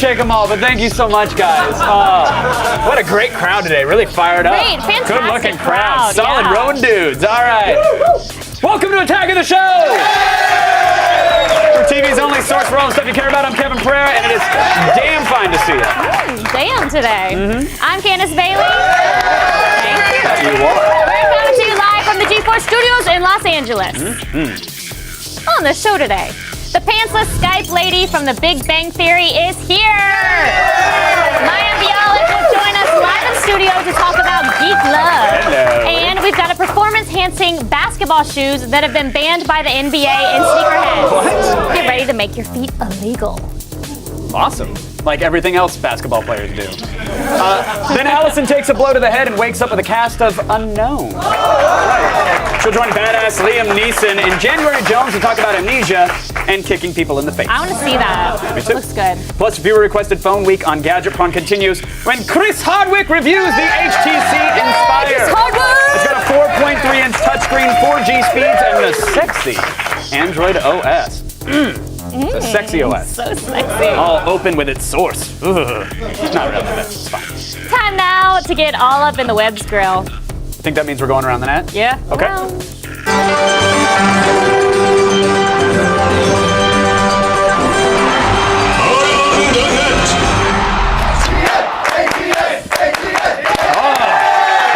shake them all, but thank you so much, guys. What a great crowd today. Really fired up. Great, fantastic Good-looking crowd. Solid yeah. rowing dudes. All right. Welcome to Attack of the Show. For TV's only source for all the stuff you care about, I'm Kevin Pereira, and it is damn fine to see you. Damn today. I'm Candace Bailey. Thank you. You are. We're coming to you live from the G4 Studios in Los Angeles. On the show today, the pantsless Skype lady from The Big Bang Theory is here. Mayim Bialik will join us live in studio to talk about geek love. Hello. And we've got a performance-enhancing basketball shoes that have been banned by the NBA and sneakerheads. What? Get ready to make your feet illegal. Awesome. Like everything else basketball players do. Then Allison takes a blow to the head and wakes up with a cast of unknown. She'll join badass Liam Neeson and January Jones to talk about amnesia and kicking people in the face. I want to see that. Me too. Looks good. Plus, viewer-requested phone week on GadgetPron continues when Chris Hardwick reviews the HTC Inspire. It's got a 4.3-inch touchscreen, 4G speeds, and the sexy Android OS. The sexy OS. So sexy. All open with its source. Ugh. Not really, but it's fine. Time now to get all up in the web's grill. I think that means we're going around the net? Yeah. Okay. Let's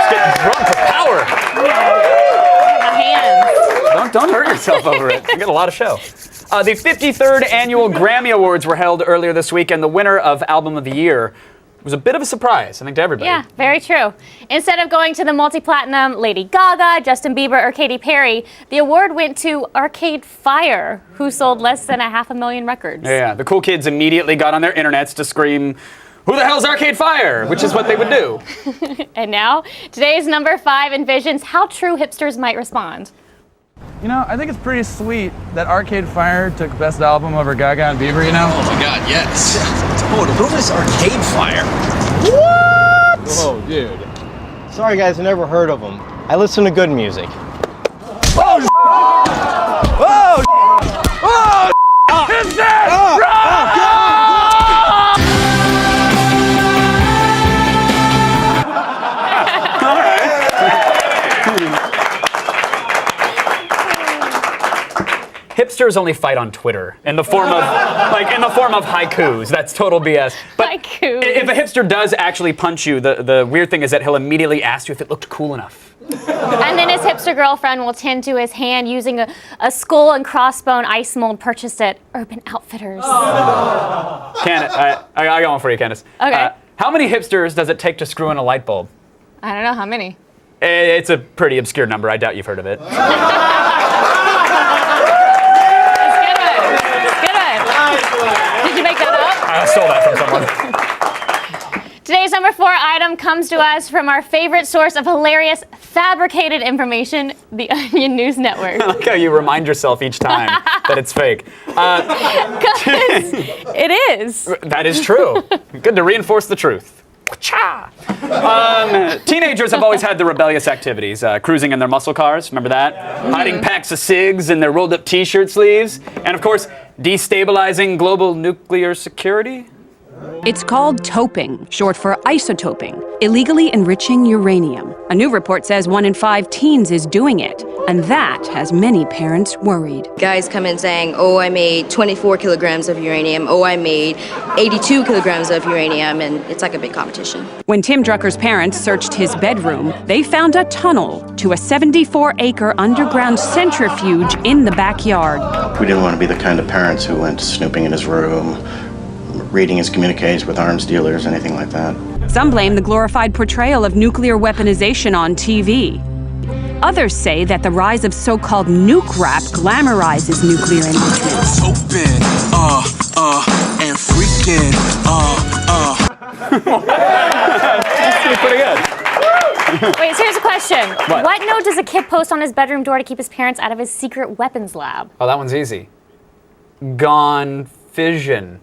get drunk to power. My hands. Don't hurt yourself over it. You got a lot of show. The 53rd annual Grammy Awards were held earlier this week, and the winner of Album of the Year was a bit of a surprise, I think, to everybody. Yeah, very true. Instead of going to the multi-platinum Lady Gaga, Justin Bieber, or Katy Perry, the award went to Arcade Fire, who sold less than 500,000 records. Yeah, the cool kids immediately got on their internets to scream, "Who the hell's Arcade Fire?" Which is what they would do. And now, today's number 5 envisions how true hipsters might respond. You know, I think it's pretty sweet that Arcade Fire took Best Album over Gaga and Bieber, you know? Oh my god, yes. Totally. Who is Arcade Fire? What? Whoa, dude. Sorry guys, I never heard of them. I listen to good music. Oh, oh, oh, it's that! Hipsters only fight on Twitter in the form of haikus. That's total BS. But Haikus. if a hipster does actually punch you, the weird thing is that he'll immediately ask you if it looked cool enough. And then his hipster girlfriend will tend to his hand using a skull and crossbone ice mold purchased at Urban Outfitters. Candace, I got one for you, Candace. Okay. How many hipsters does it take to screw in a light bulb? I don't know how many. It's a pretty obscure number. I doubt you've heard of it. Did you make that up? I stole that from someone. Today's number 4 item comes to us from our favorite source of hilarious fabricated information, the Onion News Network. I like how you remind yourself each time that it's fake. 'Cause it is. That is true. Good to reinforce the truth. Teenagers have always had the rebellious activities, cruising in their muscle cars, remember that? Hiding packs of cigs in their rolled up t-shirt sleeves, and of course, destabilizing global nuclear security. It's called toping, short for isotoping, illegally enriching uranium. A new report says 1 in 5 teens is doing it, and that has many parents worried. Guys come in saying, oh, I made 24 kilograms of uranium, oh, I made 82 kilograms of uranium, and it's like a big competition. When Tim Drucker's parents searched his bedroom, they found a tunnel to a 74-acre underground centrifuge in the backyard. We didn't want to be the kind of parents who went snooping in his room, reading his communiques with arms dealers, anything like that. Some blame the glorified portrayal of nuclear weaponization on TV. Others say that the rise of so-called nuke rap glamorizes nuclear enrichment. Open, and freaking, That's pretty good. Wait, so here's a question. What? What note does a kid post on his bedroom door to keep his parents out of his secret weapons lab? Oh, that one's easy. Gone fission.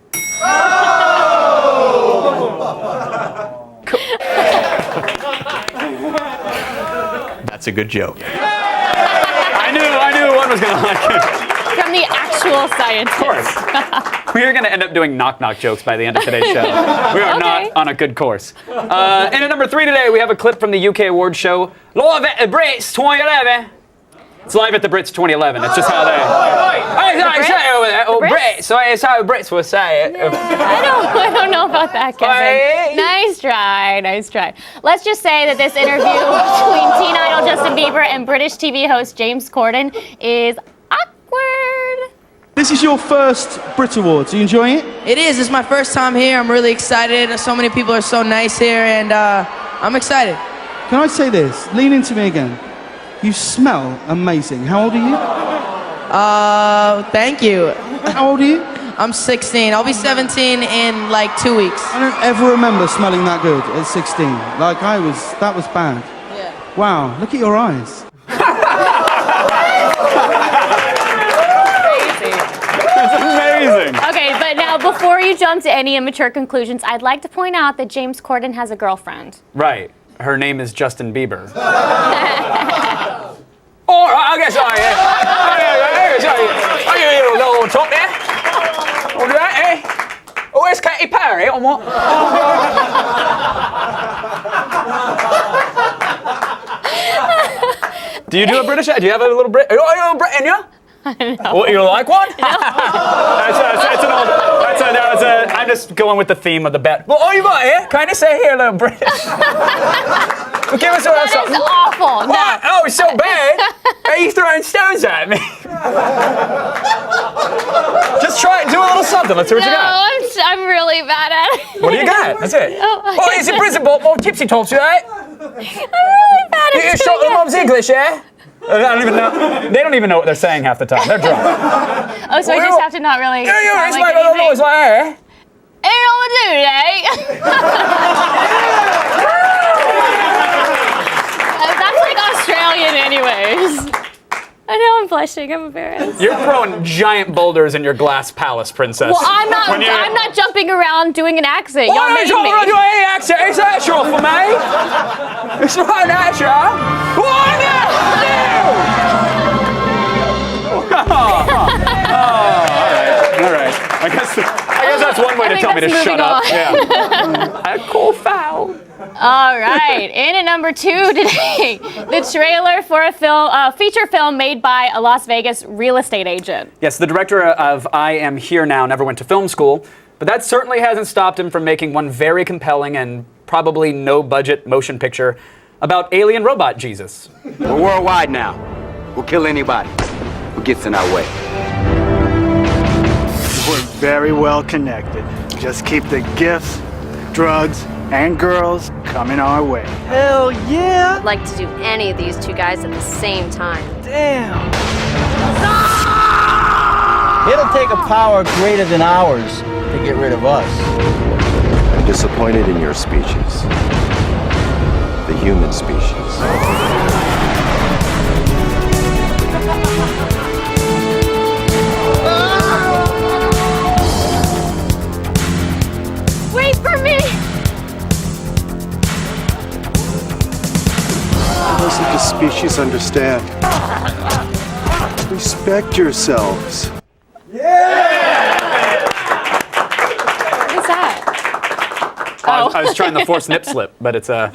That's a good joke. I knew one was gonna like it. From the actual scientist. Of course. We are going to end up doing knock-knock jokes by the end of today's show. We are not on a good course. And at number 3 today, we have a clip from the UK awards show, Live at the Brits 2011. It's live at the Brits 2011. It's just how they... Brits. So it's how Brits will say it. I don't know about that, Kevin. Nice try. Let's just say that this interview between teen idol Justin Bieber and British TV host James Corden is awkward. This is your first Brit Awards. Are you enjoying it? It is. It's my first time here. I'm really excited. So many people are so nice here, and I'm excited. Can I say this? Lean into me again. You smell amazing. How old are you? Thank you. How old are you? I'm 16. I'll be 17 in like 2 weeks. I don't ever remember smelling that good at 16. Like that was bad. Yeah. Wow, look at your eyes. It's amazing. Okay, but now before you jump to any immature conclusions, I'd like to point out that James Corden has a girlfriend. Right. Her name is Justin Bieber. All right, I guess I am. Are you a little top there? All right, eh? Oh, it's Katy Perry, or what? Do you do a British? Do you have a little Brit? Are you a Brit in you? No. What, you like one? No. I'm just going with the theme of the bet. Well, oh, you got here? Can I say here, little British? Well, give us That is awful. No. What? Oh, it's so bad. Are you throwing stones at me? Just try it. Do a little something. Let's see what you got. No, I'm really bad at it. What do you got? That's it. Oh, it's a prison ball. More tipsy talks, right? I'm really bad at You it. shot the mom's English, yeah? I don't even know. They don't even know what they're saying half the time. They're drunk. Oh, so I just have to not really. Yeah, it's like like a little noise like that. Ain't all I do, eh? That's like Australian, anyways. I know I'm blushing. I'm embarrassed. You're throwing giant boulders in your glass palace, princess. Well, I'm not jumping around doing an accent. Y'all Why made don't me. you do any accent? It's natural for me. It's not natural. Why no? All right. I guess that's one way to tell me to shut up. Yeah. A cool foul. All right. In at number 2 today, the trailer for a feature film made by a Las Vegas real estate agent. Yes, the director of I Am Here Now never went to film school, but that certainly hasn't stopped him from making one very compelling and probably no-budget motion picture about alien robot Jesus. We're worldwide now. We'll kill anybody who gets in our way. We're very well connected. Just keep the gifts, drugs, and girls coming our way. Hell yeah! I'd like to do any of these two guys at the same time. Damn! It'll take a power greater than ours to get rid of us. I'm disappointed in your species. The human species. Wait for me! Doesn't the species understand? Respect yourselves. What is that? I was trying the forced nip slip, but it's yeah.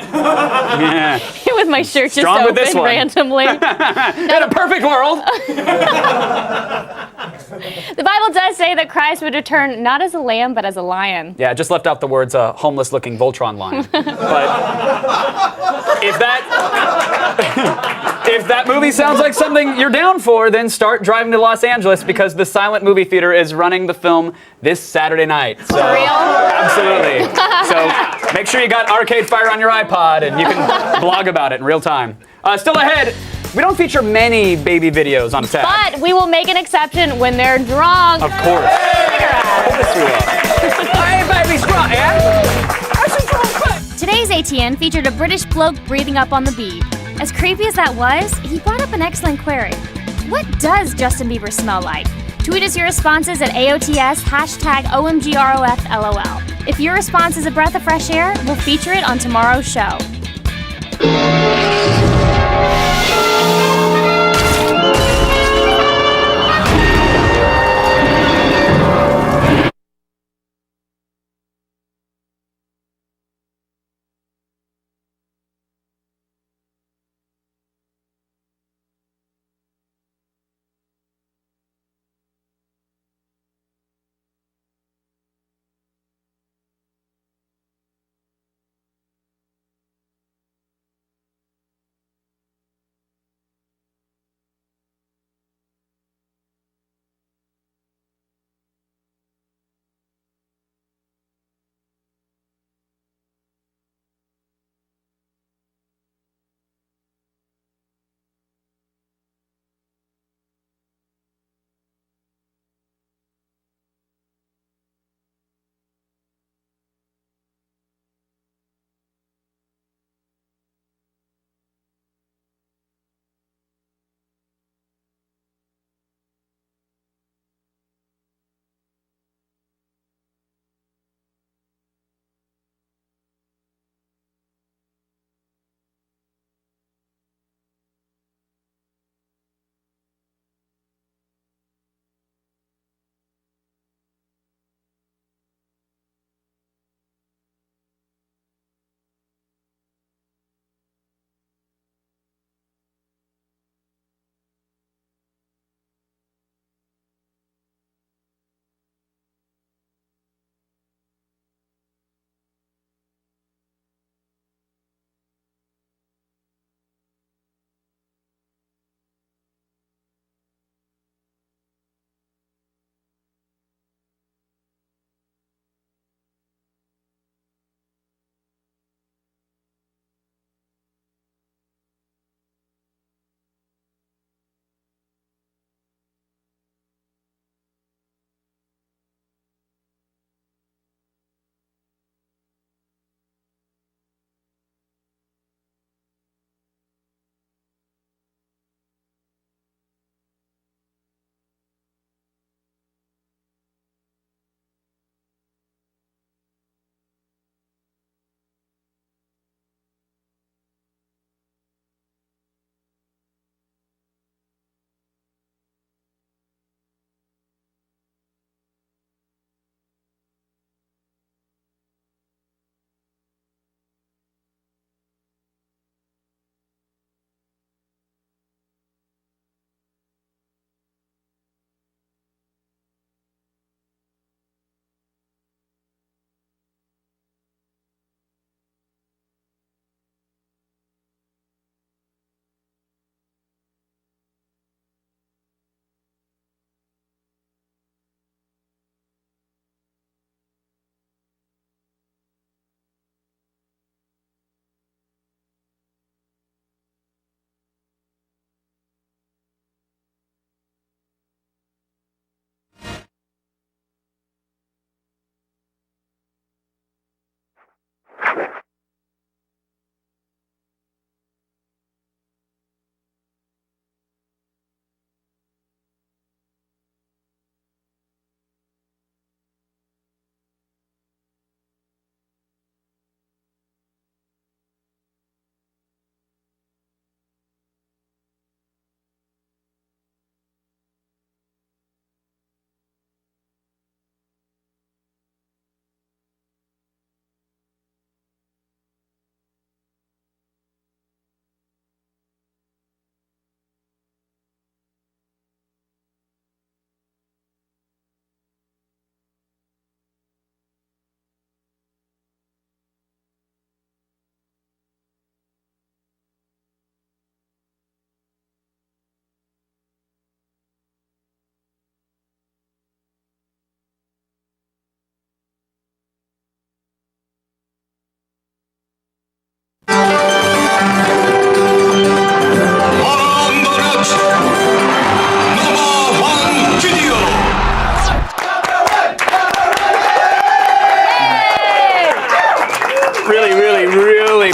With my shirt just Strong with this open one. randomly. In a perfect world. The Bible does say that Christ would return not as a lamb, but as a lion. Yeah, I just left out the words homeless-looking Voltron line. But if that movie sounds like something you're down for, then start driving to Los Angeles because the Silent Movie Theater is running the film this Saturday night. So, for real? Absolutely. So make sure you got Arcade Fire on your iPod and you can blog about it in real time. Still ahead, we don't feature many baby videos on Tab. But we will make an exception when they're drunk. Of course. Hey, baby, strut, yeah? Today's ATN featured a British bloke breathing up on the beat. As creepy as that was, he brought up an excellent query. What does Justin Bieber smell like? Tweet us your responses at AOTS, #OMGROFLOL. If your response is a breath of fresh air, we'll feature it on tomorrow's show.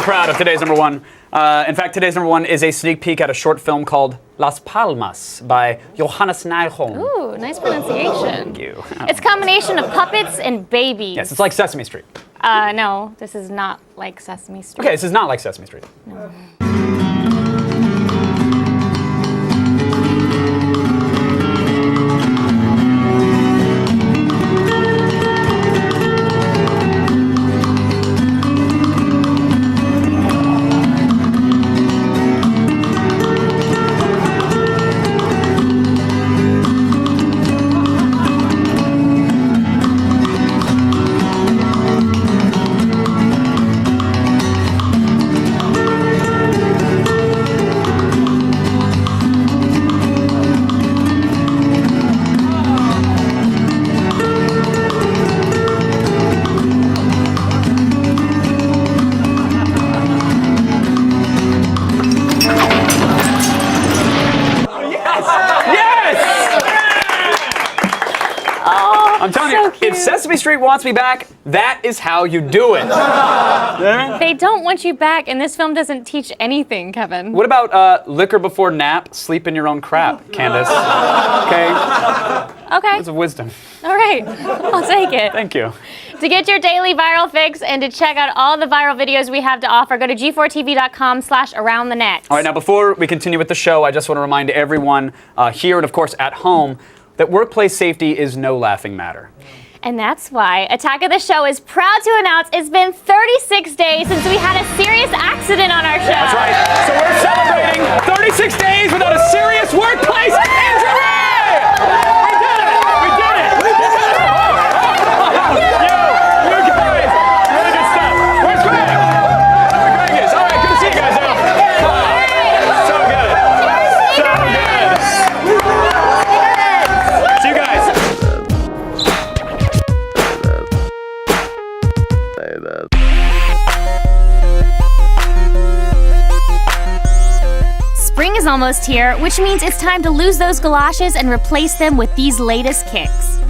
proud of today's number one. In fact, today's number one is a sneak peek at a short film called Las Palmas by Johannes Nijholm. Ooh, nice pronunciation. Thank you. It's a combination of puppets and babies. Yes, it's like Sesame Street. No, this is not like Sesame Street. Okay, this is not like Sesame Street. No. I'm telling you, if Sesame Street wants me back, that is how you do it. They don't want you back, and this film doesn't teach anything, Kevin. What about liquor before nap, sleep in your own crap, Candace? Okay? Okay. Words of wisdom. All right, I'll take it. Thank you. To get your daily viral fix and to check out all the viral videos we have to offer, go to g4tv.com/aroundthenet. All right, now before we continue with the show, I just want to remind everyone here and, of course, at home that workplace safety is no laughing matter. And that's why Attack of the Show is proud to announce it's been 36 days since we had a serious accident on our show. That's right. So we're celebrating 36 days without a serious workplace injury! We did it! We did it! We did it! You guys! Really good stuff. Where's Greg? Greg is. All right, good to see you guys now. So good. So good. See you guys. Spring is almost here, which means it's time to lose those galoshes and replace them with these latest kicks.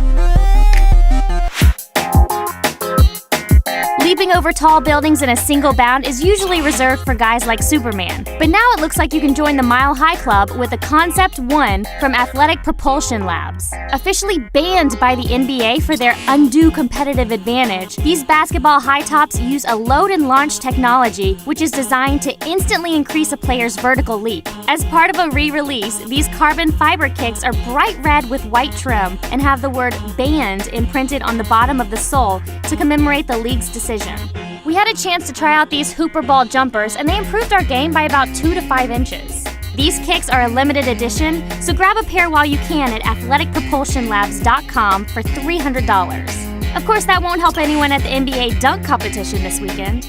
Leaping over tall buildings in a single bound is usually reserved for guys like Superman. But now it looks like you can join the Mile High Club with the Concept 1 from Athletic Propulsion Labs. Officially banned by the NBA for their undue competitive advantage, these basketball high tops use a load and launch technology which is designed to instantly increase a player's vertical leap. As part of a re-release, these carbon fiber kicks are bright red with white trim and have the word banned imprinted on the bottom of the sole to commemorate the league's decision. We had a chance to try out these Hooper Ball jumpers, and they improved our game by about 2 to 5 inches. These kicks are a limited edition, so grab a pair while you can at athleticpropulsionlabs.com for $300. Of course, that won't help anyone at the NBA dunk competition this weekend.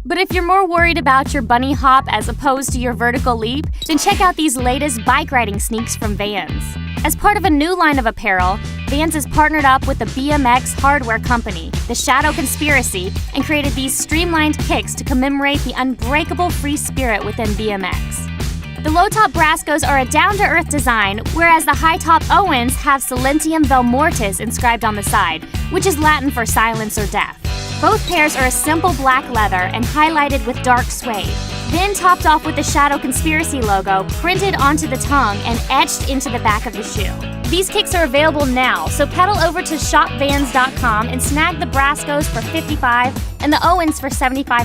But if you're more worried about your bunny hop as opposed to your vertical leap, then check out these latest bike riding sneaks from Vans. As part of a new line of apparel, Vans has partnered up with the BMX hardware company, The Shadow Conspiracy, and created these streamlined kicks to commemorate the unbreakable free spirit within BMX. The low-top Brascos are a down-to-earth design, whereas the high-top Owens have Silentium Vel Mortis inscribed on the side, which is Latin for silence or death. Both pairs are a simple black leather and highlighted with dark suede, then topped off with the Shadow Conspiracy logo printed onto the tongue and etched into the back of the shoe. These kicks are available now, so pedal over to shopvans.com and snag the Brascos for $55 and the Owens for $75.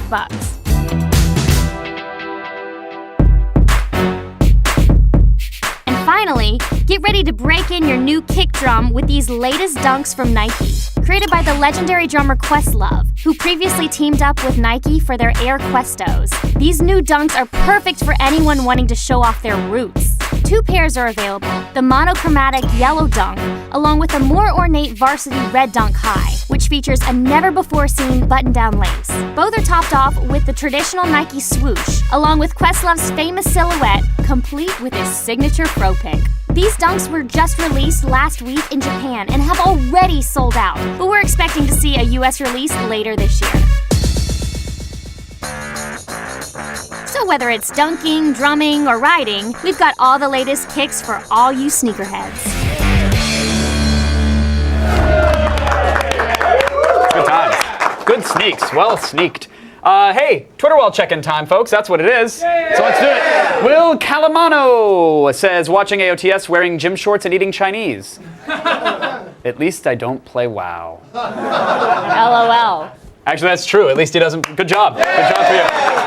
Finally, get ready to break in your new kick drum with these latest dunks from Nike. Created by the legendary drummer Questlove, who previously teamed up with Nike for their Air Questos. These new dunks are perfect for anyone wanting to show off their roots. 2 pairs are available, the monochromatic yellow dunk, along with a more ornate varsity red dunk high, which features a never-before-seen button-down lace. Both are topped off with the traditional Nike swoosh, along with Questlove's famous silhouette, complete with his signature fro pick. These dunks were just released last week in Japan and have already sold out, but we're expecting to see a US release later this year. So whether it's dunking, drumming, or riding, we've got all the latest kicks for all you sneakerheads. Good sneaks. Well sneaked. Hey, Twitter wall check-in time, folks. That's what it is. So let's do it. Will Calamano says, watching AOTS wearing gym shorts and eating Chinese. At least I don't play WoW. LOL. Actually, that's true. At least he doesn't. Good job. Good job for you.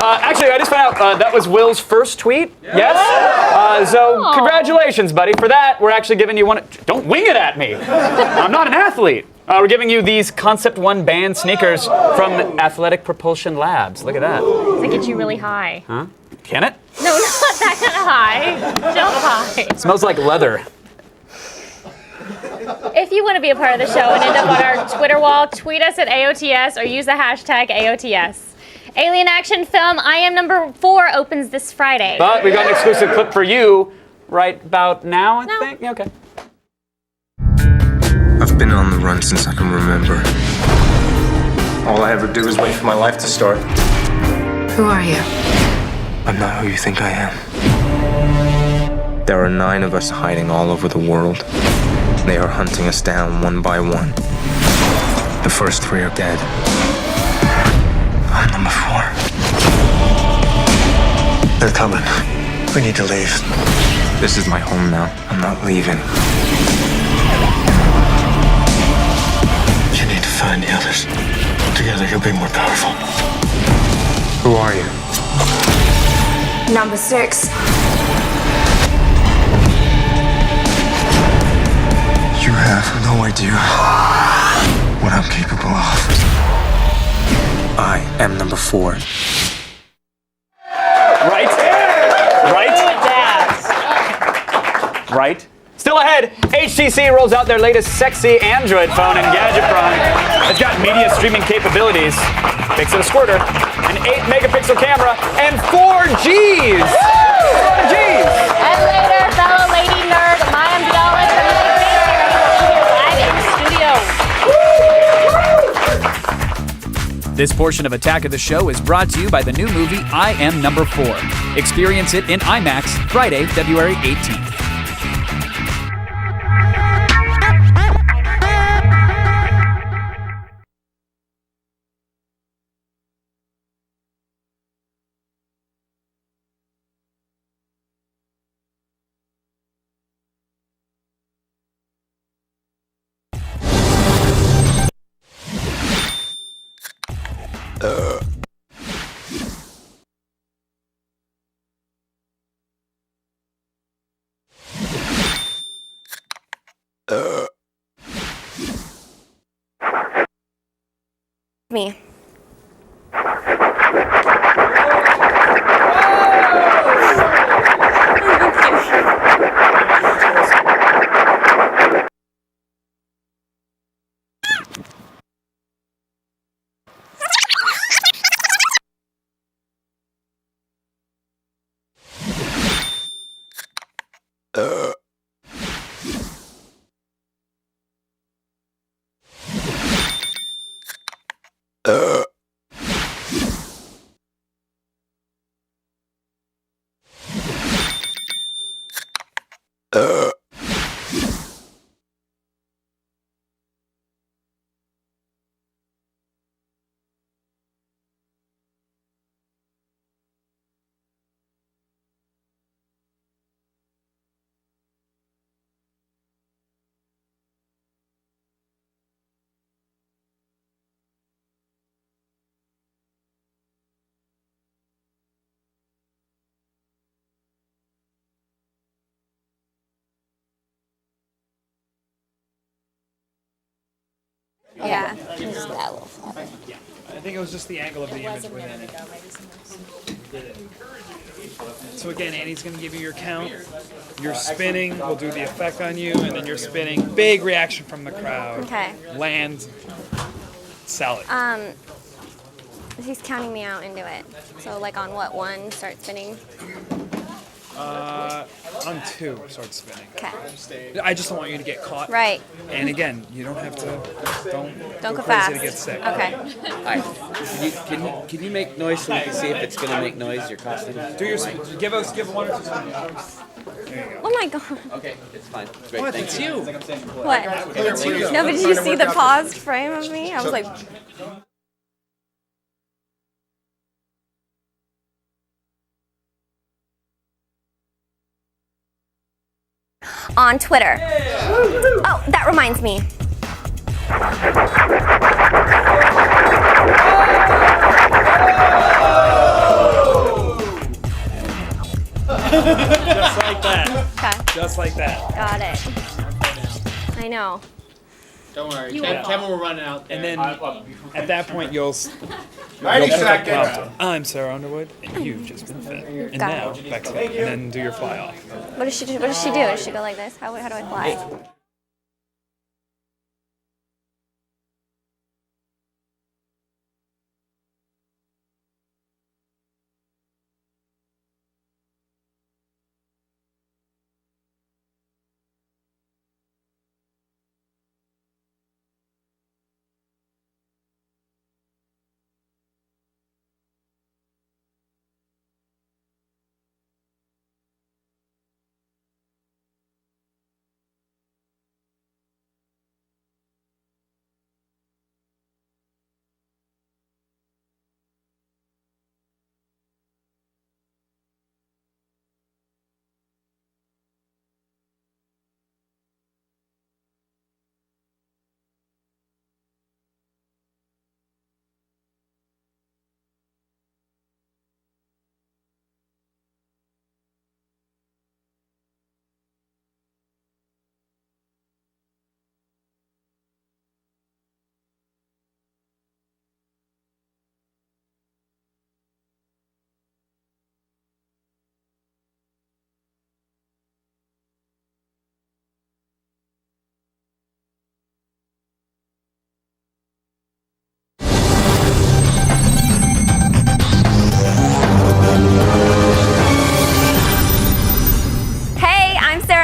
Actually, I just found out that was Will's first tweet. Yes? So congratulations, buddy. For that, we're actually giving you one. Don't wing it at me. I'm not an athlete. We're giving you these Concept 1 band sneakers from Athletic Propulsion Labs. Look at that. Does it get you really high? Huh? Can it? No, not that kind of high. Jump high. It smells like leather. If you want to be a part of the show and end up on our Twitter wall, tweet us at AOTS or use the hashtag AOTS. Alien action film I Am Number 4 opens this Friday. But we've got an exclusive clip for you right about now, I think. Yeah, okay. I've been on the run since I can remember. All I ever do is wait for my life to start. Who are you? I'm not who you think I am. There are 9 of us hiding all over the world. They are hunting us down one by one. The first 3 are dead. I'm number 4. They're coming. We need to leave. This is my home now. I'm not leaving. You need to find the others. Together you'll be more powerful. Who are you? Number 6. You have no idea what I'm capable of. I am number 4. Right? Right? Right? Still ahead, HTC rolls out their latest sexy Android phone and gadget prime. It's got media streaming capabilities, picks a squirter, an 8-megapixel camera, and 4 Gs! 4 Gs! And later, fellow lady nerd Mayim Bialik from the Big Bang Theory live in studio. This portion of Attack of the Show is brought to you by the new movie I Am Number 4. Experience it in IMAX Friday, February 18th. Me. Yeah. Just that little flap. I think it was just the angle of the image with Annie. So again, Annie's going to give you your count. You're spinning. We'll do the effect on you, and then you're spinning. Big reaction from the crowd. Okay. Land. Sell it. He's counting me out into it. So like on what, 1, start spinning? On 2, start spinning. Okay. I just don't want you to get caught. Right. And again, you don't have to. Don't go crazy fast. to get sick. Okay. Alright. Can you make noise so we can see if it's gonna make noise, your costume? Do your give 1 or 2 seconds. There you go. Oh my god. Okay, it's fine. It's great. What? Thank It's you. What? It's you. No, but did you see the paused frame of me? I was like... on Twitter. Oh, that reminds me. Just like that. Okay. Just like that. Got it. I know. Don't worry, You Kevin will run it out there. And then at that point, you'll Mighty pick up second. Compton. I'm Sarah Underwood, and you've just been fed. And Got now, it. back to and then do your fly off. What does she do? What does she do? Does she go like this? How do I fly?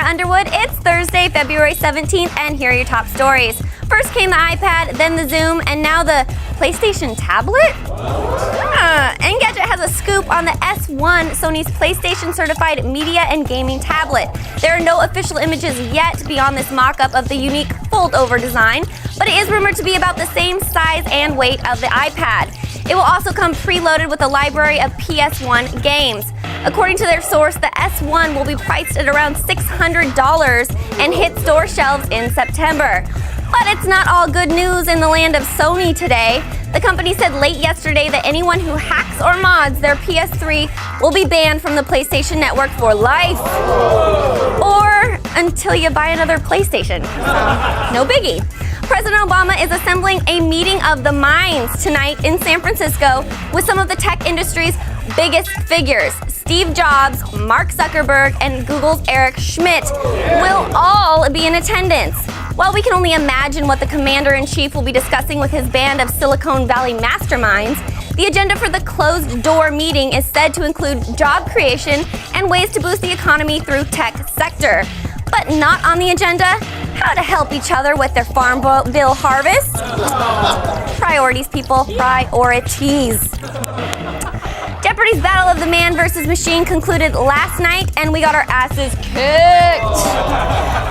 Underwood. It's Thursday, February 17th, and here are your top stories. First came the iPad, then the Zoom, and now the PlayStation tablet? Engadget has a scoop on the S1, Sony's PlayStation-certified media and gaming tablet. There are no official images yet beyond this mock-up of the unique fold-over design, but it is rumored to be about the same size and weight of the iPad. It will also come preloaded with a library of PS1 games. According to their source, the S1 will be priced at around $600 and hit store shelves in September. But it's not all good news in the land of Sony today. The company said late yesterday that anyone who hacks or mods their PS3 will be banned from the PlayStation Network for life. Or until you buy another PlayStation. No biggie. President Obama is assembling a meeting of the minds tonight in San Francisco with some of the tech industry's biggest figures. Steve Jobs, Mark Zuckerberg, and Google's Eric Schmidt will all be in attendance. While we can only imagine what the commander-in-chief will be discussing with his band of Silicon Valley masterminds, the agenda for the closed-door meeting is said to include job creation and ways to boost the economy through tech sector. But not on the agenda, how to help each other with their farm bill harvest. Priorities, people, priorities. Jeopardy's Battle of the Man vs. Machine concluded last night, and we got our asses kicked.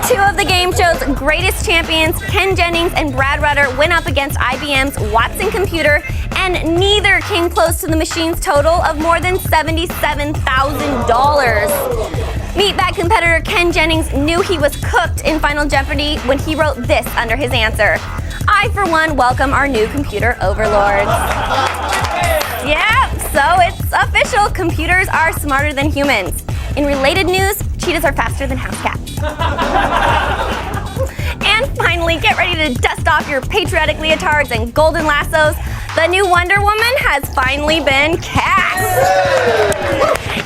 Two of the game show's greatest champions, Ken Jennings and Brad Rutter, went up against IBM's Watson computer, and neither came close to the machine's total of more than $77,000. Meatbag competitor Ken Jennings knew he was cooked in Final Jeopardy when he wrote this under his answer: "I, for one, welcome our new computer overlords." Yep, so it's official. Computers are smarter than humans. In related news, cheetahs are faster than house cats. And finally, get ready to dust off your patriotic leotards and golden lassos. The new Wonder Woman has finally been cast.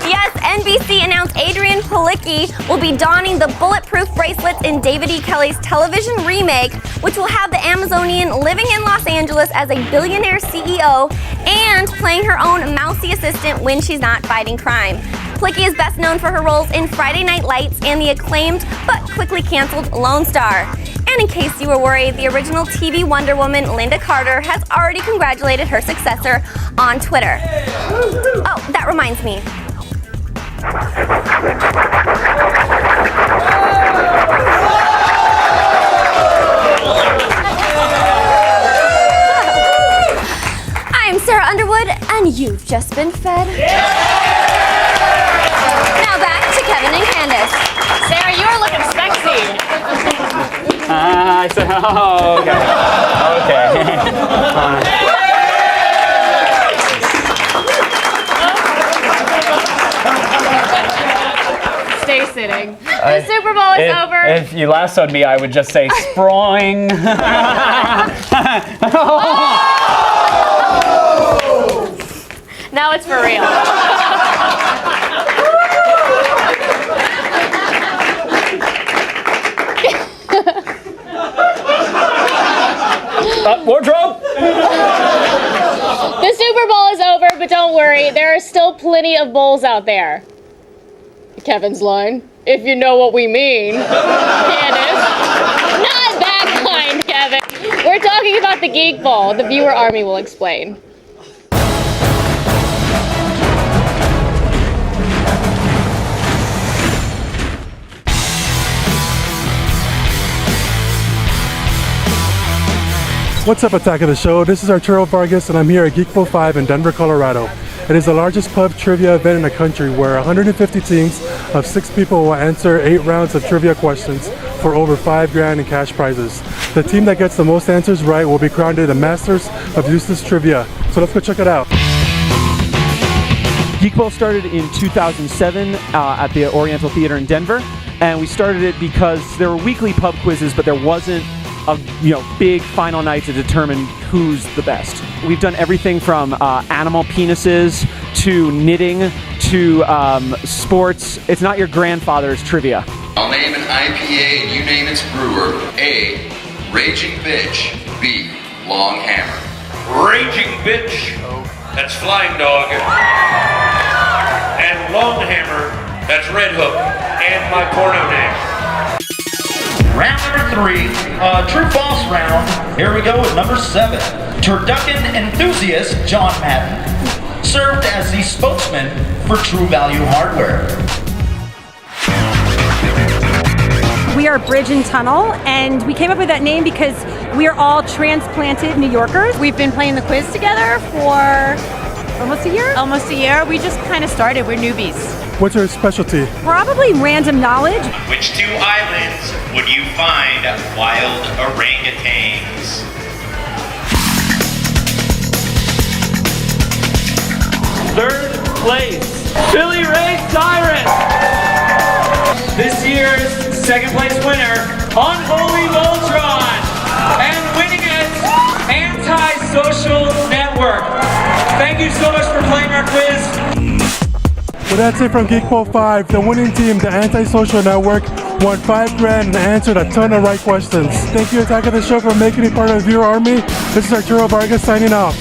Yes, NBC announced Adrian Palicki will be donning the bulletproof bracelets in David E. Kelley's television remake, which will have the Amazonian living in Los Angeles as a billionaire CEO and playing her own mousy assistant when she's not fighting crime. Palicki is best known for her roles in Friday Night Lights and the acclaimed but quickly canceled Lone Star. And in case you were worried, the original TV Wonder Woman, Lynda Carter, has already congratulated her successor on Twitter. Oh, that reminds me. I'm Sarah Underwood, and you've just been fed. Now back to Kevin and Candace. Sarah, you are looking sexy. I said, oh, okay. Stay sitting. The Super Bowl is over. If you lassoed me, I would just say sproing. Now it's for real. Wardrobe! The Super Bowl is over, but don't worry, there are still plenty of bowls out there. Kevin's line, if you know what we mean. Candace. Not that kind, Kevin. We're talking about the Geekball. The viewer army will explain. What's up, Attack of the Show? This is Arturo Vargas, and I'm here at Geekball 5 in Denver, Colorado. It is the largest pub trivia event in the country where 150 teams of 6 people will answer 8 rounds of trivia questions for over $5 grand in cash prizes. The team that gets the most answers right will be crowned the Masters of Useless Trivia. So let's go check it out. Geekball started in 2007 at the Oriental Theater in Denver, and we started it because there were weekly pub quizzes, but there wasn't a big final night to determine who's the best. We've done everything from animal penises to knitting to sports. It's not your grandfather's trivia. I'll name an IPA and you name its brewer. A, Raging Bitch. B, Long Hammer. Raging Bitch, that's Flying Dog. And Long Hammer, that's Red Hook. And my porno name. Round number 3, true-false round. Here we go with number 7. Turducken enthusiast John Madden served as the spokesman for True Value Hardware. We are Bridge and Tunnel, and we came up with that name because we are all transplanted New Yorkers. We've been playing the quiz together for almost a year? Almost a year. We just kind of started. We're newbies. What's your specialty? Probably random knowledge. Which 2 islands would you find wild orangutans? Third place, Billy Ray Cyrus. This year's second place winner, Unholy Voltron. And winning it, Anti-Social Network. Thank you so much for playing our quiz. Well, that's it from Geekball 5. The winning team, the Anti-Social Network, won $5 grand and answered a ton of right questions. Thank you, Attack of the Show, for making me part of the viewer army. This is Arturo Vargas signing off.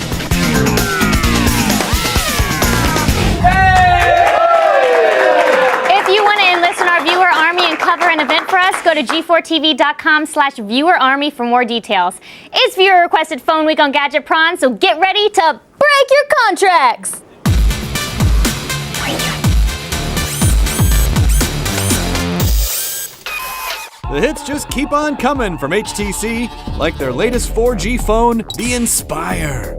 If you want to enlist in our viewer army and cover an event for us, go to g4tv.com/viewerarmy for more details. It's viewer requested phone week on Gadget Prawn, so get ready to break your contracts. The hits just keep on coming from HTC, like their latest 4G phone, the Inspire.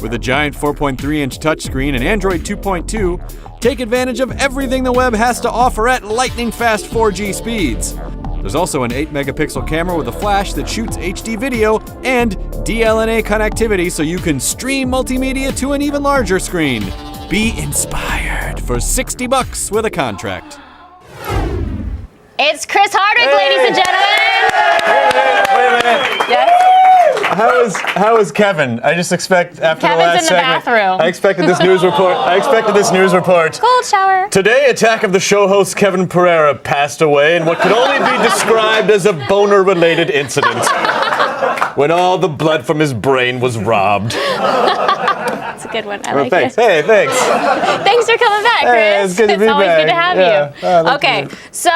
With a giant 4.3-inch touchscreen and Android 2.2, take advantage of everything the web has to offer at lightning-fast 4G speeds. There's also an 8-megapixel camera with a flash that shoots HD video and DLNA connectivity so you can stream multimedia to an even larger screen. Be inspired for $60 with a contract. It's Chris Hardwick, ladies and gentlemen. Wait a minute. Yes? How is Kevin? I just expect after Kevin's the last in the segment. bathroom. I expected this news report. Cold shower. Today, Attack of the Show host Kevin Pereira passed away in what could only be described as a boner-related incident. When all the blood from his brain was robbed. That's a good one. I like thanks. it. Hey, thanks. Thanks for coming back, Chris. Hey, it's good to be always back. good to have Yeah. you. Okay, so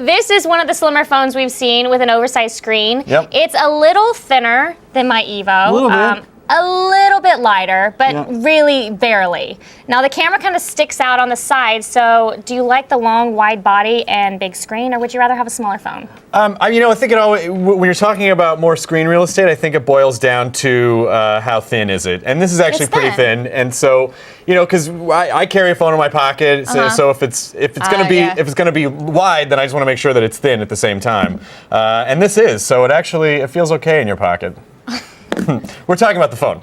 this is one of the slimmer phones we've seen with an oversized screen. Yep. It's a little thinner than my Evo. A little bit. A little bit lighter, but really barely. Now the camera kind of sticks out on the side, so do you like the long, wide body and big screen, or would you rather have a smaller phone? I think when you're talking about more screen real estate, I think it boils down to how thin is it, and this is actually pretty thin. And so, because I carry a phone in my pocket, so if it's gonna be wide, then I just want to make sure that it's thin at the same time. And this is, so it feels okay in your pocket. We're talking about the phone.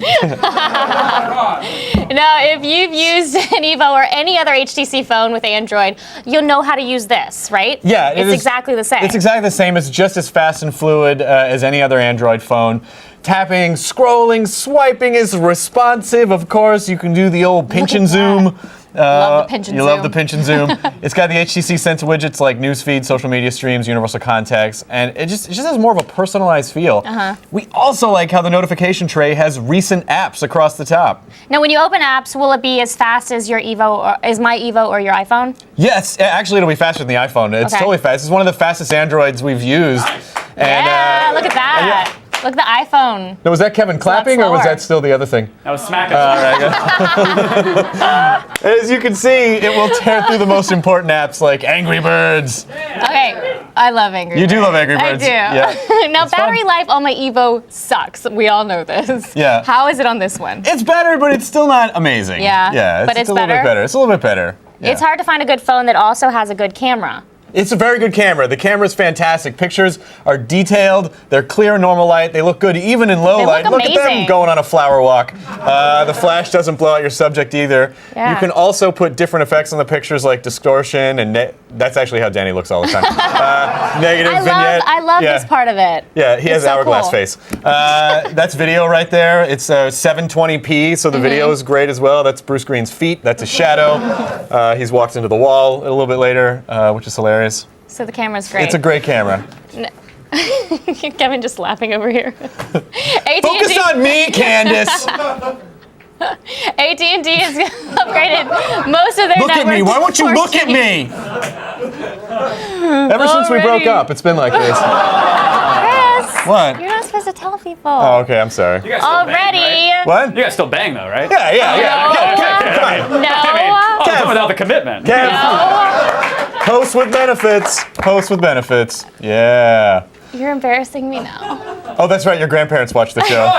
Now, if you've used an Evo or any other HTC phone with Android, you'll know how to use this, right? Yeah, it's exactly the same. It's exactly the same. It's just as fast and fluid as any other Android phone. Tapping, scrolling, swiping is responsive. Of course, you can do the old pinch and zoom. Love the pinch and zoom. Love the pinch and zoom. It's got the HTC Sense widgets like newsfeed, social media streams, universal contacts, and it just has more of a personalized feel. We also like how the notification tray has recent apps across the top. Now, when you open apps, will it be as fast as your Evo, or is my Evo or your iPhone? Yes, actually, it'll be faster than the iPhone. It's totally fast. It's one of the fastest Androids we've used. And, look at that. Look at the iPhone. Now, was that Kevin clapping, or was that still the other thing? That was smacking. As you can see, it will tear through the most important apps like Angry Birds. Okay, I love Angry Birds. You do love Angry Birds. I do. Yeah. Now, battery life on my Evo sucks. We all know this. Yeah. How is it on this one? It's better, but it's still not amazing. Yeah. Yeah, but it's a little bit better. It's a little bit better. Yeah. It's hard to find a good phone that also has a good camera. It's a very good camera. The camera's fantastic. Pictures are detailed. They're clear in normal light. They look good even in low light. Look at them going on a flower walk. The flash doesn't blow out your subject either. Yeah. You can also put different effects on the pictures like distortion, and that's actually how Danny looks all the time. Negative vignette. I love this part of it. Yeah, he has so hourglass cool. face. That's video right there. It's 720p, so the video is great as well. That's Bruce Green's feet. That's a shadow. He's walked into the wall a little bit later, which is hilarious. So the camera's great. It's a great camera. Kevin just laughing over here. Focus on me, Candace. AT&T has upgraded most of their Look at me. Why won't you 4G. look at me? Ever since we broke up, it's been like this. Chris, What? you're not supposed to tell people. Oh, okay. I'm sorry. Already. What? You guys still bang though, right? Yeah. No. Oh, without the commitment. Host with benefits. Host with benefits. Yeah. You're embarrassing me now. Oh, that's right. Your grandparents watch the show.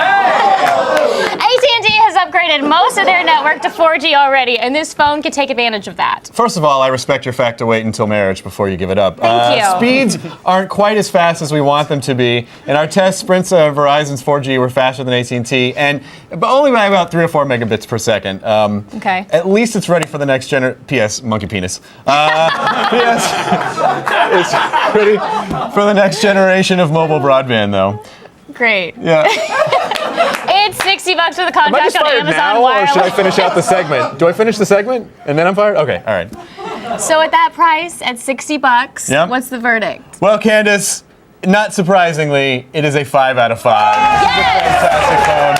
AT&T has upgraded most of their network to 4G already, and this phone can take advantage of that. First of all, I respect your fact to wait until marriage before you give it up. Thank you. Speeds aren't quite as fast as we want them to be. In our test, Sprint's Verizon's 4G were faster than AT&T, but only by about 3 or 4 megabits per second. Okay. At least it's ready for the next P.S. Monkey penis. P.S. It's ready for the next generation of mobile broadband, though. Great. Yeah. It's $60 for the Am I contract just on fired Amazon now, or Wireless. should I finish out the segment? Do I finish the segment and then I'm fired? Okay, all right. So at that price, at $60, Yep. what's the verdict? Well, Candace, not surprisingly, it is a 5 out of 5. It's a fantastic phone.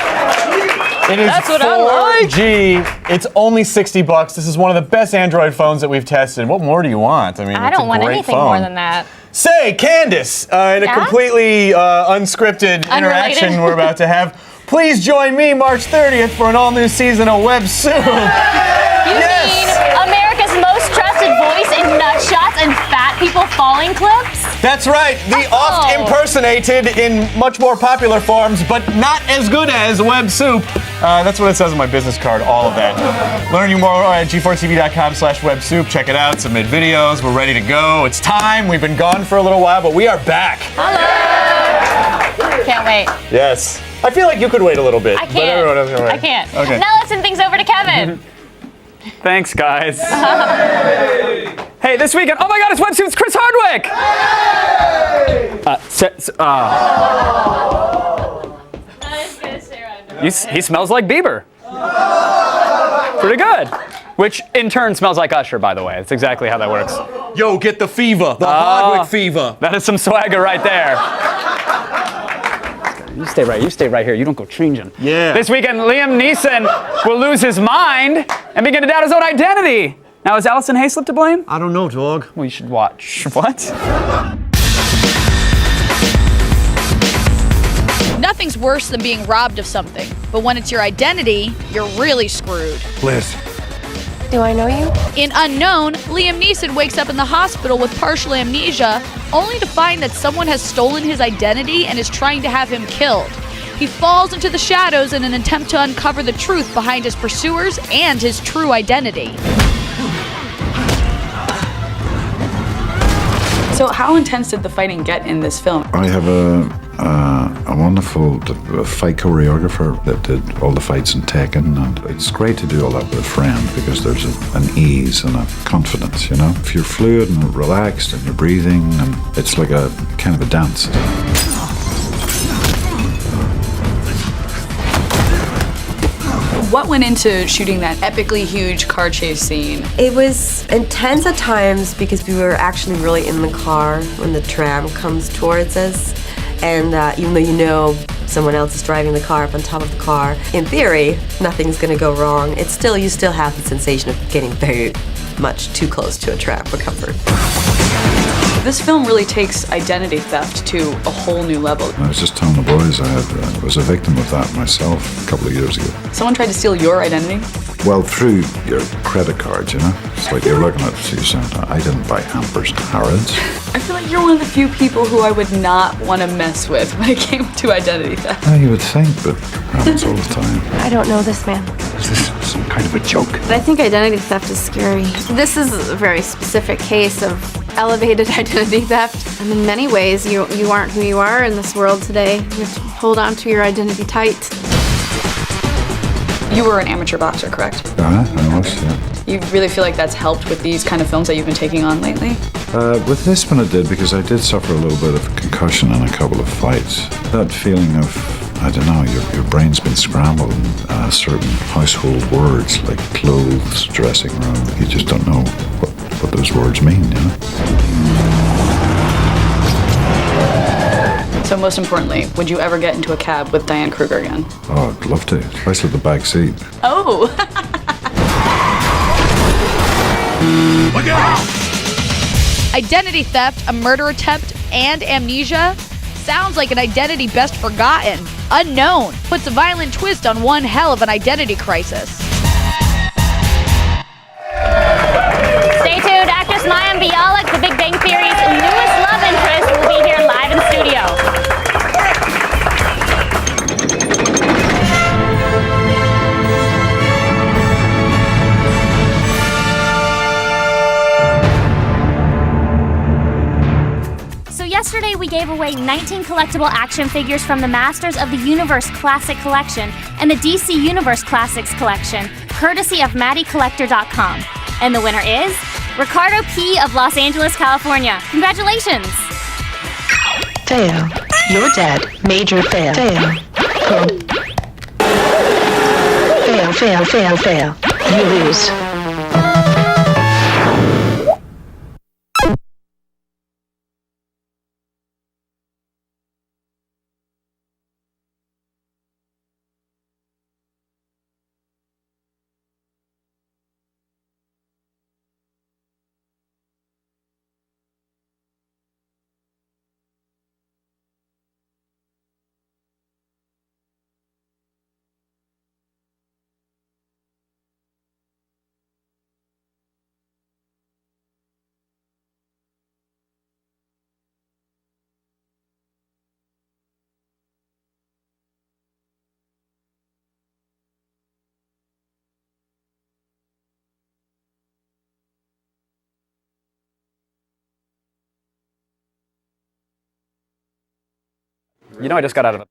It is That's what 4G. It's only $60. This is one of the best Android phones that we've tested. What more do you want? I mean, I it's don't a want great anything phone. more than that. Say, Candace, in a completely unscripted interaction we're about to have, please join me March 30th for an all-new season of Web Soup. You mean America's most trusted voice in nutshots and fat people falling clips? That's right. The oft impersonated in much more popular forms, but not as good as Web Soup. That's what it says on my business card, all of that. Learn more at g4tv.com/websoup. Check it out, submit videos. We're ready to go. It's time. We've been gone for a little while, but we are back. Hello. Can't wait. Yes. I feel like you could wait a little bit. I But everyone else can can't. wait. I can't. Okay. Now let's send things over to Kevin. Thanks, guys. Hey, this weekend. Oh my God, it's Web Soup's Chris Hardwick. He smells like Bieber. Pretty good. Which in turn smells like Usher, by the way. That's exactly how that works. Yo, get the fever, the Hardwick fever. That is some swagger right there. You stay right here. You don't go changing. Yeah. This weekend, Liam Neeson will lose his mind and begin to doubt his own identity. Now, is Allison Hayslip to blame? I don't know, dog. Well, you should watch. What? Nothing's worse than being robbed of something. But when it's your identity, you're really screwed. Liz. Do I know you? In Unknown, Liam Neeson wakes up in the hospital with partial amnesia, only to find that someone has stolen his identity and is trying to have him killed. He falls into the shadows in an attempt to uncover the truth behind his pursuers and his true identity. So how intense did the fighting get in this film? I have a wonderful fight choreographer that did all the fights in Tekken, and it's great to do all that with a friend because there's an ease and a confidence, you know? If you're fluid and relaxed and you're breathing, and it's like a kind of a dance. What went into shooting that epically huge car chase scene? It was intense at times because we were actually really in the car when the tram comes towards us. And even though you know someone else is driving the car up on top of the car, in theory, nothing's gonna go wrong. You still have the sensation of getting very much too close to a tram for comfort. This film really takes identity theft to a whole new level. I was just telling the boys I was a victim of that myself a couple of years ago. Someone tried to steal your identity? Well, through your credit card, you know? It's like you're looking at it, you're saying, I didn't buy hampers and Harrods. I feel like you're one of the few people who I would not want to mess with when it came to identity theft. You would think, but it happens all the time. I don't know this man. Is this some kind of a joke? I think identity theft is scary. This is a very specific case of elevated identity theft. And in many ways, you aren't who you are in this world today. You have to hold on to your identity tight. You were an amateur boxer, correct? I was, yeah. You really feel like that's helped with these kind of films that you've been taking on lately? With this one it did, because I did suffer a little bit of a concussion in a couple of fights. That feeling of, I don't know, your brain's been scrambled and certain household words like clothes, dressing room, you just don't know what those words mean, you know? So most importantly, would you ever get into a cab with Diane Kruger again? Oh, I'd love to, especially the back seat. Oh! Identity theft, a murder attempt, and amnesia? Sounds like an identity best forgotten. Unknown puts a violent twist on one hell of an identity crisis. Stay tuned. Actress Mayim Bialik, The Big Bang Theory's newest love interest, will be here live in studio. Yesterday, we gave away 19 collectible action figures from the Masters of the Universe Classic Collection and the DC Universe Classics Collection, courtesy of MaddieCollector.com. And the winner is Ricardo P. of Los Angeles, California. Congratulations! Fail. You're dead. Major fail. Fail. Fail, fail, fail, fail. You lose. You know, I just got out of a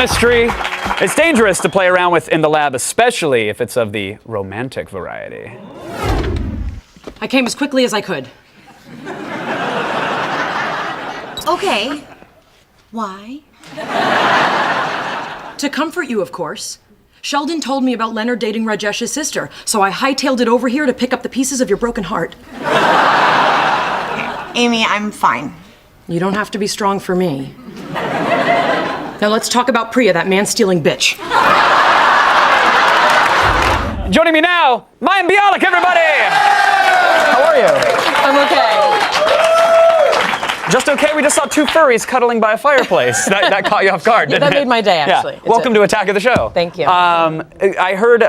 chemistry. It's dangerous to play around with in the lab, especially if it's of the romantic variety. I came as quickly as I could. Okay. Why? To comfort you, of course. Sheldon told me about Leonard dating Rajesh's sister, so I hightailed it over here to pick up the pieces of your broken heart. Amy, I'm fine. You don't have to be strong for me. Now let's talk about Priya, that man-stealing bitch. Joining me now, Mayim Bialik, everybody! How are you? I'm okay. Just okay? We just saw two furries cuddling by a fireplace. That caught you off guard, didn't That it? made my day, actually. Yeah. Welcome to Attack of the Show. Thank you. I heard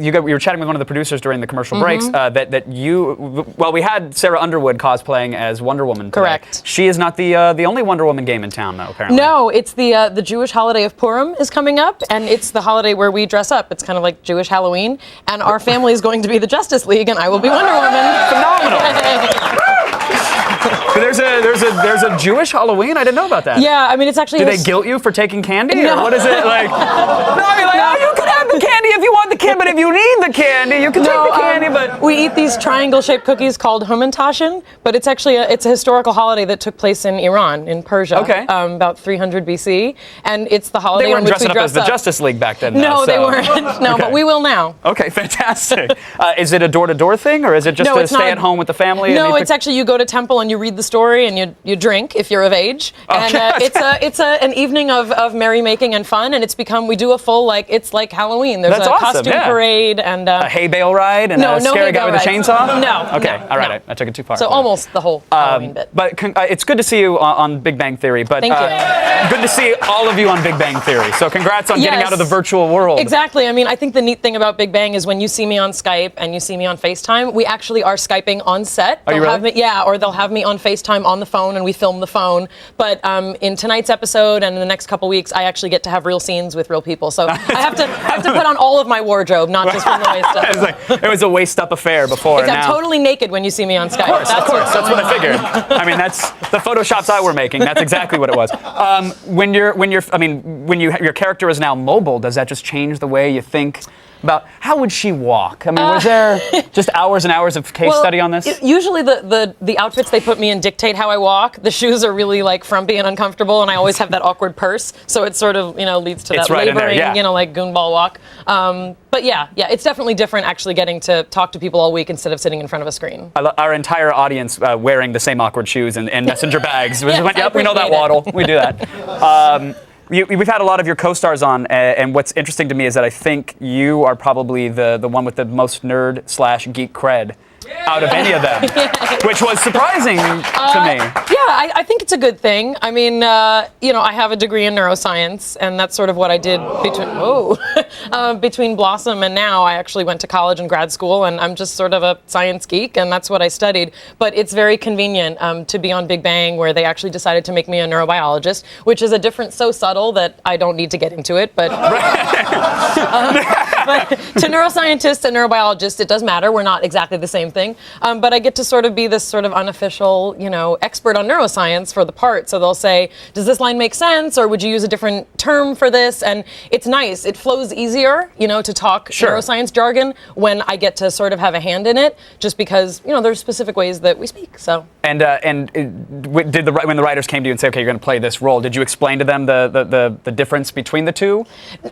you were chatting with one of the producers during the commercial breaks that you, well, we had Sarah Underwood cosplaying as Wonder Woman today. Correct. She is not the only Wonder Woman game in town, though, apparently. No, it's the Jewish holiday of Purim is coming up, and it's the holiday where we dress up. It's kind of like Jewish Halloween, and our family is going to be the Justice League, and I will be Wonder Woman. Phenomenal. There's a Jewish Halloween? I didn't know about that. Yeah, I mean, it's actually... Do they guilt you for taking candy? No. Or what is it like? No, I mean, like, oh, you can have the candy if you want the candy, but if you need the candy, you can take the candy, but... We eat these triangle-shaped cookies called Hamantashen, but it's actually it's a historical holiday that took place in Iran, in Persia, about 300 BC, and it's the holiday They weren't on which we dressing up as dress the Justice League back then, though, No, they so- weren't. No, Okay. but we will now. Okay, fantastic. Is it a door-to-door thing, or is it just No, to it's not stay a- at home with the family? No, it's actually you go to temple and you read the story and you drink if you're of age, and it's an evening of merrymaking and fun, and it's become we do a full it's like Halloween. There's That's a awesome, costume yeah. parade and a hay bale ride and no, a scary hay guy bale with a rides. chainsaw? No. Okay, no, all right, no. I took it too far. So almost the whole Halloween bit. But it's good to see you on Big Bang Theory. But Thank you. Good to see all of you on Big Bang Theory. So congrats on getting Yes. out of the virtual world. Exactly. I mean, I think the neat thing about Big Bang is when you see me on Skype and you see me on FaceTime, we actually are Skyping on set. Are you They'll really? have me, or they'll have me on FaceTime on the phone and we film the phone. But in tonight's episode and in the next couple weeks, I actually get to have real scenes with real people. So I have to put on all of my wardrobe, not just from the waist up. It was a waist-up affair before. I'm now. totally naked when you see me on Skype. Of course. That's what I figured. I mean, that's the photoshops I were making. That's exactly what it was. When your character is now mobile, does that just change the way you think about how would she walk? I mean, was there just hours and hours of case study on this? Usually the outfits they put me in dictate how I walk. The shoes are really frumpy and uncomfortable, and I always have that awkward purse, so it sort of leads to It's that right in there, laboring, yeah. like goonball walk. But yeah, it's definitely different actually getting to talk to people all week instead of sitting in front of a screen. Our entire audience wearing the same awkward shoes and messenger bags. Yes, Yep, we know that appreciate it. waddle. We do that. We've had a lot of your co-stars on, and what's interesting to me is that I think you are probably the one with the most nerd/geek cred out of any of them, which was surprising to me. Yeah, I think it's a good thing. I mean, I have a degree in neuroscience, and that's sort of what I did between Blossom and now. I actually went to college and grad school, and I'm just sort of a science geek, and that's what I studied. But it's very convenient to be on Big Bang, where they actually decided to make me a neurobiologist, which is a difference so subtle that I don't need to get into it. But, but to neuroscientists and neurobiologists, it does matter. We're not exactly the same thing. But I get to sort of be this sort of unofficial, expert on neuroscience for the part. So they'll say, does this line make sense? Or would you use a different term for this? And it's nice. It flows easier, to talk neuroscience jargon when I get to sort of have a hand in it, just because, there's specific ways that we speak. So. When the writers came to you and said, okay, you're going to play this role, did you explain to them the difference between the two?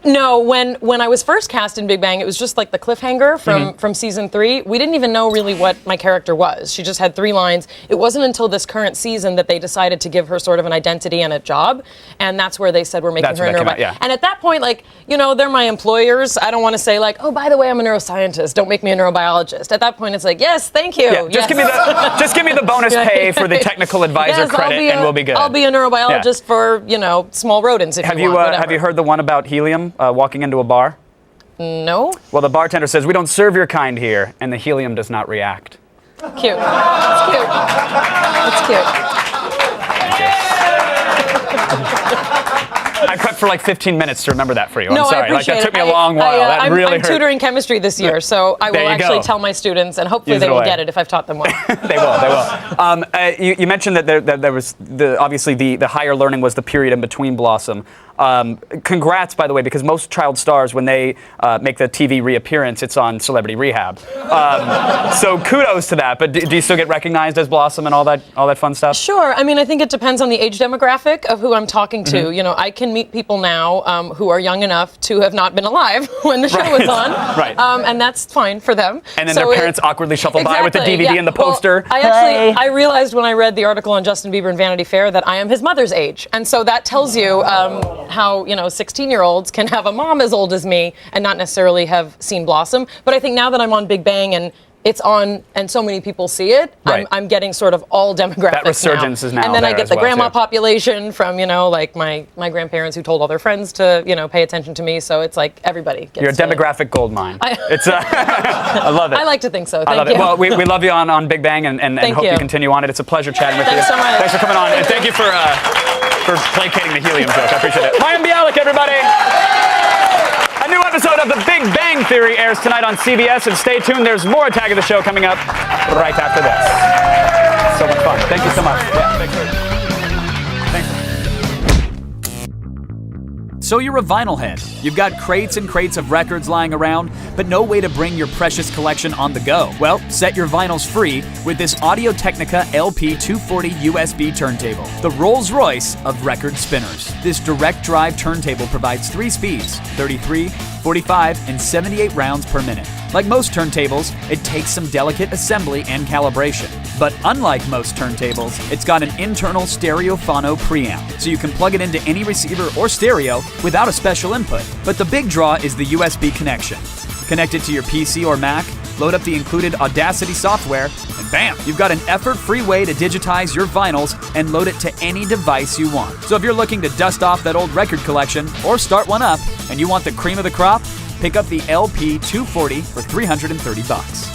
No, when I was first cast in Big Bang, it was just like the cliffhanger from season 3. We didn't even know really what my character was. She just had 3 lines. It wasn't until this current season that they decided to give her sort of an identity and a job, and that's where they said we're making her a neurobiologist. And at that point, they're my employers. I don't want to say oh, by the way, I'm a neuroscientist. Don't make me a neurobiologist. At that point, it's yes, thank you. Yeah, just give me the bonus pay for the technical advisor credit, and we'll be good. I'll be a neurobiologist for small rodents if you want. Have you heard the one about helium walking into a bar? No. Well, the bartender says, we don't serve your kind here, and the helium does not react. Cute. That's cute. That's cute. I prepped for 15 minutes to remember that for you. No, I'm sorry. I appreciate that took me a long while. That really I'm hurt. tutoring chemistry this year, so I will actually tell my students, and hopefully they will get it if I've taught them well. They will. You mentioned that there was obviously the higher learning was the period in between Blossom. Congrats, by the way, because most child stars, when they make the TV reappearance, it's on Celebrity Rehab. So kudos to that. But do you still get recognized as Blossom and all that fun stuff? Sure. I mean, I think it depends on the age demographic of who I'm talking to. Mhm. You know, I can meet people now who are young enough to have not been alive when the show was on. Right. And that's fine for them. And then So their parents awkwardly shuffle by with the Exactly, DVD yeah. and the Well, poster. I realized when I read the article on Justin Bieber in Vanity Fair that I am his mother's age. And so that tells you how, 16-year-olds can have a mom as old as me and not necessarily have seen Blossom. But I think now that I'm on Big Bang and it's on and so many people see it, Right. I'm getting sort of all demographics That resurgence now. is now And then I there get as the well, grandma too. population from, like my grandparents who told all their friends to, pay attention to me. So it's like everybody gets You're a demographic gold mine. It's I love it. I like to think so. I Thank love you. it. Well, we love you on Big Bang and Thank hope you you. continue on it. It's a pleasure chatting with you. Thanks so much. Thanks for coming on. And thank you for placating the helium joke. I appreciate it. Mayim Bialik, everybody. A new episode of The Big Bang Theory airs tonight on CBS, and stay tuned. There's more Attack of the Show coming up right after this. So much fun. Thank you so much. Yeah, thanks. So you're a vinyl head. You've got crates and crates of records lying around, but no way to bring your precious collection on the go. Well, set your vinyls free with this Audio-Technica LP240 USB turntable, the Rolls-Royce of record spinners. This direct drive turntable provides 3 speeds, 33, 45, and 78 rounds per minute. Like most turntables, it takes some delicate assembly and calibration. But unlike most turntables, it's got an internal stereophono preamp, so you can plug it into any receiver or stereo without a special input. But the big draw is the USB connection. Connect it to your PC or Mac, load up the included Audacity software, and bam, you've got an effort-free way to digitize your vinyls and load it to any device you want. So if you're looking to dust off that old record collection or start one up and you want the cream of the crop, pick up the LP240 for $330.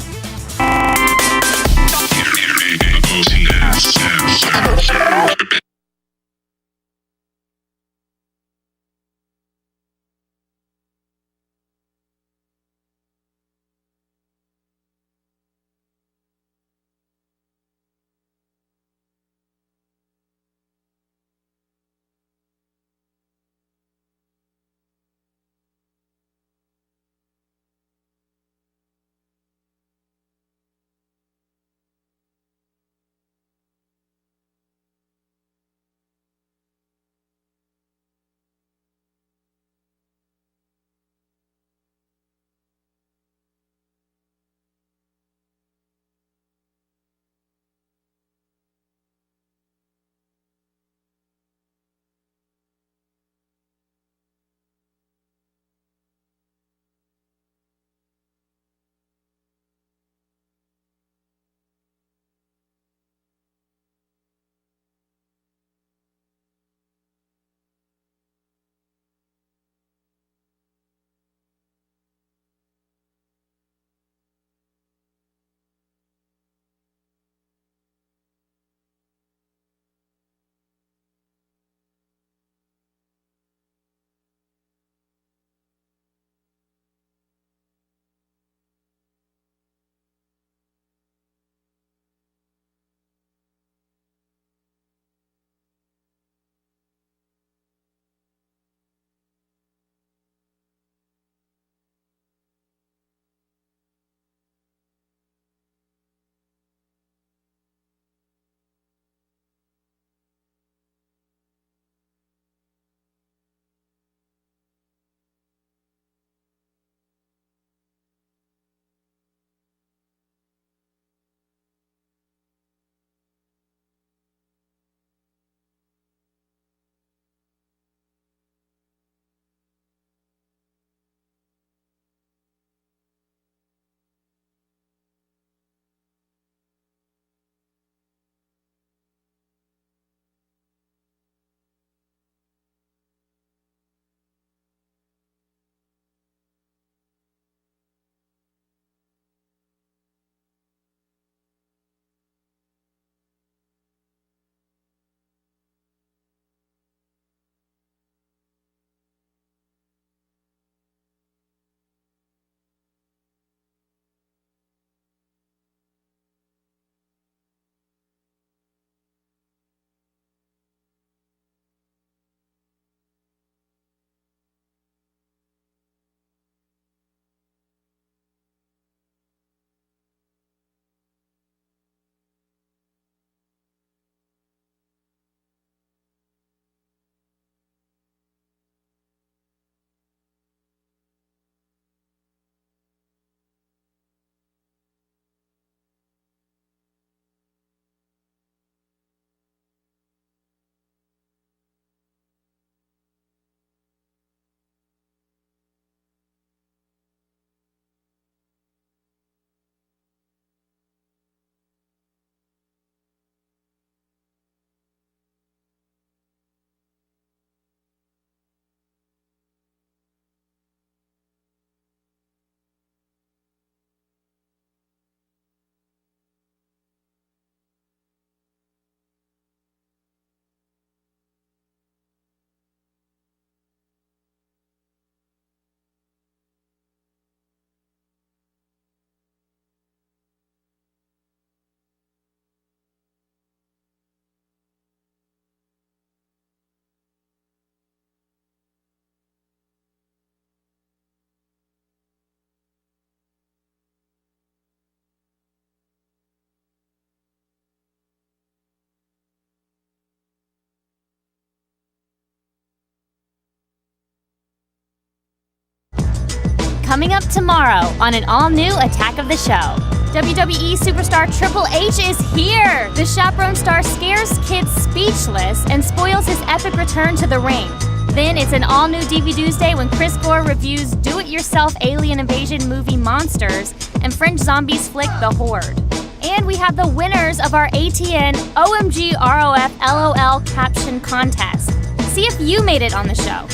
Coming up tomorrow on an all-new Attack of the Show. WWE superstar Triple H is here! The chaperone star scares kids speechless and spoils his epic return to the ring. Then it's an all-new DVDuesday when Chris Gore reviews do-it-yourself alien invasion movie Monsters and French zombies flick The Horde. And we have the winners of our ATN OMG ROF LOL caption contest. See if you made it on the show.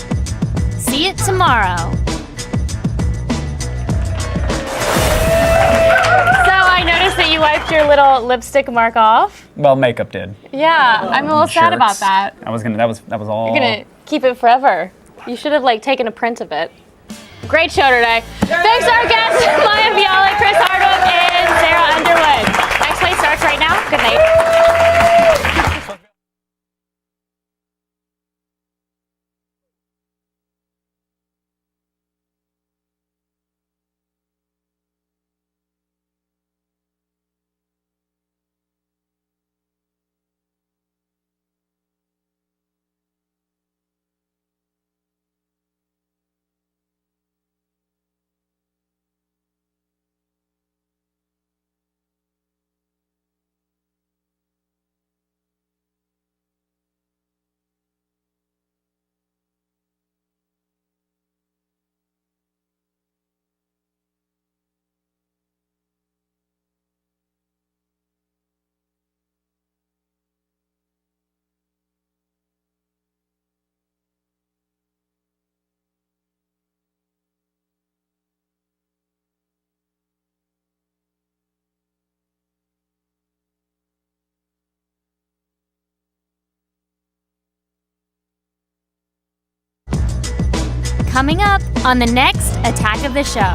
See it tomorrow. I noticed that you wiped your little lipstick mark off. Well, makeup did. Yeah, I'm a little sad Shirts. about that. That was all. You're gonna keep it forever. You should have taken a print of it. Great show today. Thanks to our guests, Mayim Bialik, Chris Hardwick, and Sarah Underwood. Next play starts right now. Good night. Coming up on the next Attack of the Show.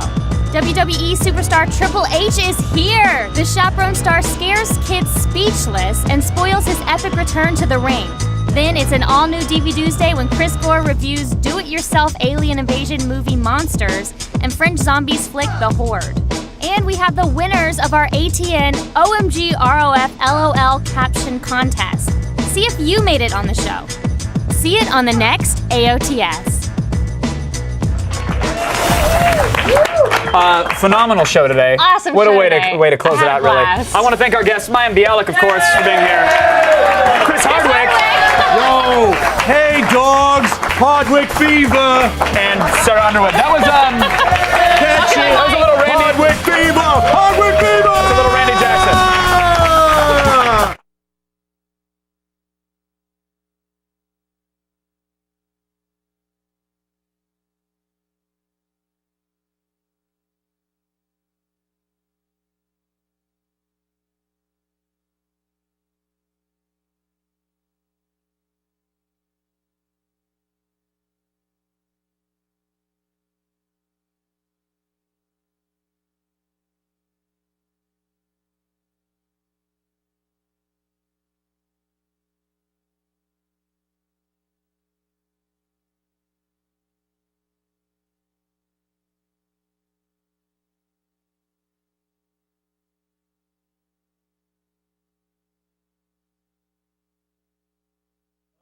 WWE superstar Triple H is here! The chaperone star scares kids speechless and spoils his epic return to the ring. Then it's an all-new DVDuesday when Chris Gore reviews do-it-yourself alien invasion movie Monsters and French zombies flick The Horde. And we have the winners of our ATN OMG ROF LOL caption contest. See if you made it on the show. See it on the next AOTS. Phenomenal show today. Awesome What show a way today. to close I it had out, a really. blast. I want to thank our guests, Mayim Bialik, of course, for being here. Chris Hardwick. Yo, hey dogs, Hardwick fever. And Sarah Underwood. That was Catch it. that was a little Randy. Hardwick fever. Hardwick fever. That's a little Randy Jackson.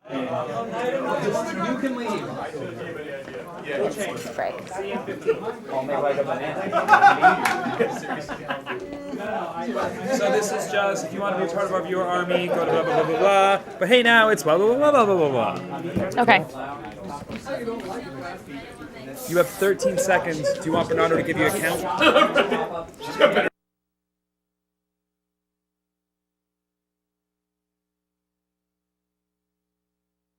You can leave. So this is just, if you want to be part of our viewer army, go to blah, blah, blah, blah, blah. But hey, now it's blah, blah, blah, blah, blah, blah, blah. Okay. You have 13 seconds. Do you want Bernardo to give you a count?